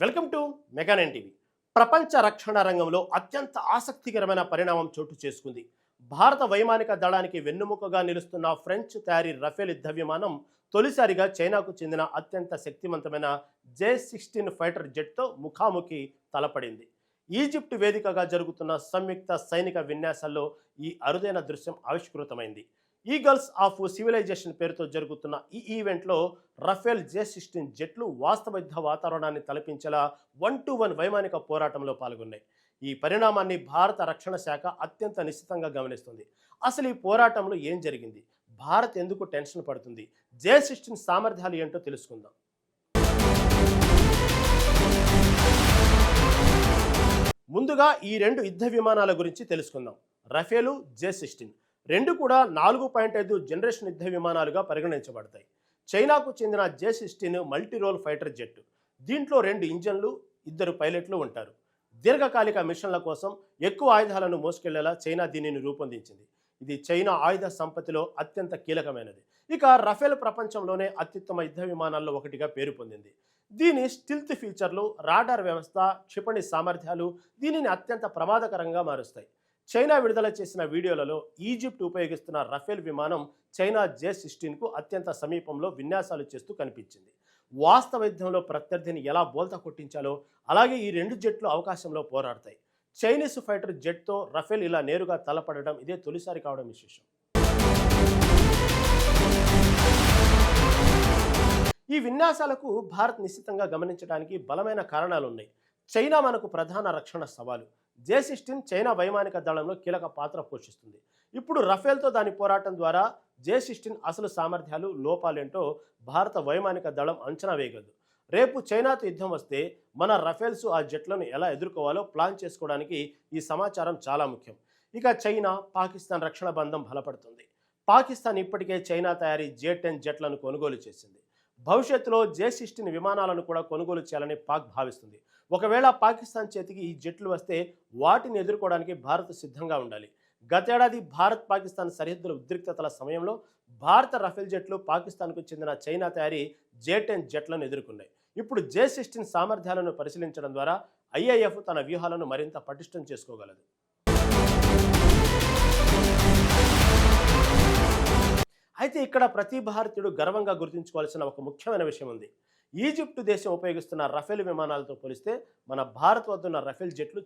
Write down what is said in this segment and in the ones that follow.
Welcome to Mega Nine TV. ప్రపంచ రక్షణ రంగంలో అత్యంత ఆసక్తికరమైన పరిణామం చోటు చేసుకుంది. భారత వైమానిక దళానికి వెన్నుముకగా నిలుస్తున్న ఫ్రెంచ్ తయారీ రఫేల్ యుద్ధ విమానం తొలిసారిగా చైనాకు చెందిన అత్యంత శక్తివంతమైన J-16 ఫైటర్ జెట్తో ముఖాముఖి తలపడింది. ఈజిప్ట్ వేదికగా జరుగుతున్న సంయుక్త సైనిక విన్యాసాల్లో ఈ అరుదైన దృశ్యం ఆవిష్కృతమైంది. ఈగల్స్ ఆఫ్ సివిలైజేషన్ పేరుతో జరుగుతున్న ఈ ఈవెంట్లో రఫేల్ J-16 జెట్లు వాస్తవ యుద్ధ వాతావరణాన్ని తలపించేలా 1-to-1 వైమానిక పోరాటంలో పాల్గొన్నాయి. ఈ పరిణామాన్ని భారత రక్షణ శాఖ అత్యంత నిశ్చితంగా గమనిస్తుంది. అసలు ఈ పోరాటంలో ఏం జరిగింది, భారత్ ఎందుకు టెన్షన్ పడుతుంది, J-16 సామర్థ్యాలు ఏంటో తెలుసుకుందాం. ముందుగా ఈ రెండు యుద్ధ విమానాల గురించి తెలుసుకుందాం. రఫేలు, J-16 రెండు కూడా 4.5 జనరేషన్ యుద్ధ విమానాలుగా పరిగణించబడతాయి. చైనాకు చెందిన J-16 multi role fighter jet. దీంట్లో 2 ఇంజన్లు, 2 పైలట్లు ఉంటారు. దీర్ఘకాలిక మిషన్ల కోసం ఎక్కువ ఆయుధాలను మోసుకెళ్లేలా చైనా దీనిని రూపొందించింది. ఇది చైనా ఆయుధ సంపత్తిలో అత్యంత కీలకమైనది. ఇక రఫేల్ ప్రపంచంలోనే అత్యుత్తమ యుద్ధ విమానాల్లో ఒకటిగా పేరు పొందింది. దీని స్టిల్త్ ఫీచర్లు, రాడార్ వ్యవస్థ, క్షిపణి సామర్థ్యాలు దీనిని అత్యంత ప్రమాదకరంగా మారుస్తాయి. చైనా విడుదల చేసిన వీడియోలలో ఈజిప్ట్ ఉపయోగిస్తున్న రఫేల్ విమానం చైనా J-16కు అత్యంత సమీపంలో విన్యాసాలు చేస్తూ కనిపించింది. వాస్తవ యుద్ధంలో ప్రత్యర్థిని ఎలా బోల్తా కొట్టించాలో అలాగే ఈ రెండు జెట్లు అవకాశంలో పోరాడతాయి. చైనీస్ ఫైటర్ జెట్తో రఫేల్ ఇలా నేరుగా తలపడడం ఇదే తొలిసారి కావడం విశేషం. ఈ విన్యాసాలకు భారత్ నిశ్చితంగా గమనించడానికి బలమైన కారణాలున్నాయి. చైనా మనకు ప్రధాన రక్షణ సవాలు. J-16 చైనా వైమానిక దళంలో కీలక పాత్ర పోషిస్తుంది. ఇప్పుడు రఫేల్తో దాని పోరాటం ద్వారా J-16 అసలు సామర్థ్యాలు, లోపాలేంటో భారత వైమానిక దళం అంచనా వేయగలదు. రేపు చైనాతో యుద్ధం వస్తే మన రఫేల్స్ ఆ జెట్లను ఎలా ఎదుర్కోవాలో ప్లాన్ చేసుకోవడానికి ఈ సమాచారం చాలా ముఖ్యం. ఇక చైనా, పాకిస్తాన్ రక్షణ బంధం బలపడుతుంది. పాకిస్తాన్ ఇప్పటికే చైనా తయారీ J-10 జెట్లను కొనుగోలు చేసింది. భవిష్యత్తులో J-16 విమానాలను కూడా కొనుగోలు చేయాలని పాక్ భావిస్తుంది. ఒకవేళ పాకిస్తాన్ చేతికి ఈ జెట్లు వస్తే వాటిని ఎదుర్కోవడానికి భారత్ సిద్ధంగా ఉండాలి. గతేడాది భారత్ పాకిస్తాన్ సరిహద్దుల ఉద్రిక్తతల సమయంలో భారత రఫేల్ జెట్లు పాకిస్తాన్కు చెందిన చైనా తయారీ J-10 జెట్లను ఎదుర్కొన్నాయి. ఇప్పుడు J-16 సామర్థ్యాలను పరిశీలించడం ద్వారా IIF తన వ్యూహాలను మరింత పటిష్టం చేసుకోగలదు. అయితే ఇక్కడ ప్రతి భారతీయుడు గర్వంగా గుర్తుంచుకోవాల్సిన ఒక ముఖ్యమైన విషయం ఉంది. ఈజిప్టు దేశం ఉపయోగిస్తున్న రఫేల్ విమానాలతో పోలిస్తే మన భారత్ వద్ద ఉన్న రఫేల్ జెట్లు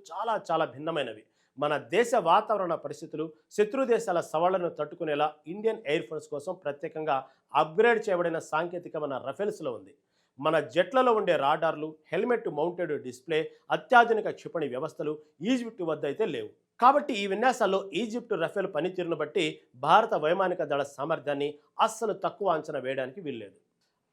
చాలా భిన్నమైనవి. మన దేశ వాతావరణ పరిస్థితులు, శత్రు దేశాల సవాళ్లను తట్టుకునేలా ఇండియన్ ఎయిర్ ఫోర్స్ కోసం ప్రత్యేకంగా అప్గ్రేడ్ చేయబడిన సాంకేతిక మన రఫేల్స్లో ఉంది. మన జెట్లలో ఉండే రాడార్లు, హెల్మెట్ మౌంటెడ్ డిస్ప్లే, అత్యాధునిక క్షిపణి వ్యవస్థలు ఈజిప్టు వద్ద అయితే లేవు. కాబట్టి ఈ విన్యాసాల్లో ఈజిప్టు రఫేల్ పనితీరును బట్టి భారత వైమానిక దళ సామర్థ్యాన్ని అస్సలు తక్కువ అంచనా వేయడానికి వీల్లేదు.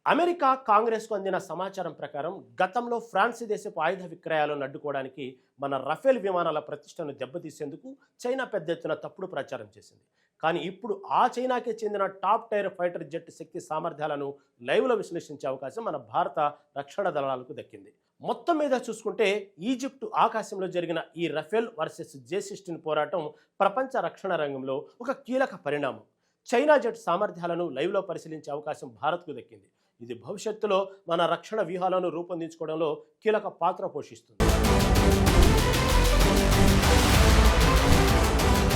అమెరికా కాంగ్రెస్కు అందిన సమాచారం ప్రకారం గతంలో ఫ్రాన్స్ దేశపు ఆయుధ విక్రయాలను అడ్డుకోవడానికి మన రఫేల్ విమానాల ప్రతిష్టను దెబ్బతీసేందుకు చైనా పెద్ద ఎత్తున తప్పుడు ప్రచారం చేసింది. కానీ ఇప్పుడు ఆ చైనాకే చెందిన టాప్ టైర్ ఫైటర్ జెట్ శక్తి సామర్థ్యాలను లైవ్లో విశ్లేషించే అవకాశం మన భారత రక్షణ దళాలకు దక్కింది. మొత్తం మీద చూసుకుంటే ఈజిప్టు ఆకాశంలో జరిగిన ఈ రఫేల్ వర్సెస్ J-16 పోరాటం ప్రపంచ రక్షణ రంగంలో ఒక కీలక పరిణామం. చైనా జెట్ సామర్థ్యాలను లైవ్లో పరిశీలించే అవకాశం భారత్కు దక్కింది. ఇది భవిష్యత్తులో మన రక్షణ వ్యూహాలను రూపొందించుకోవడంలో కీలక పాత్ర పోషిస్తుంది.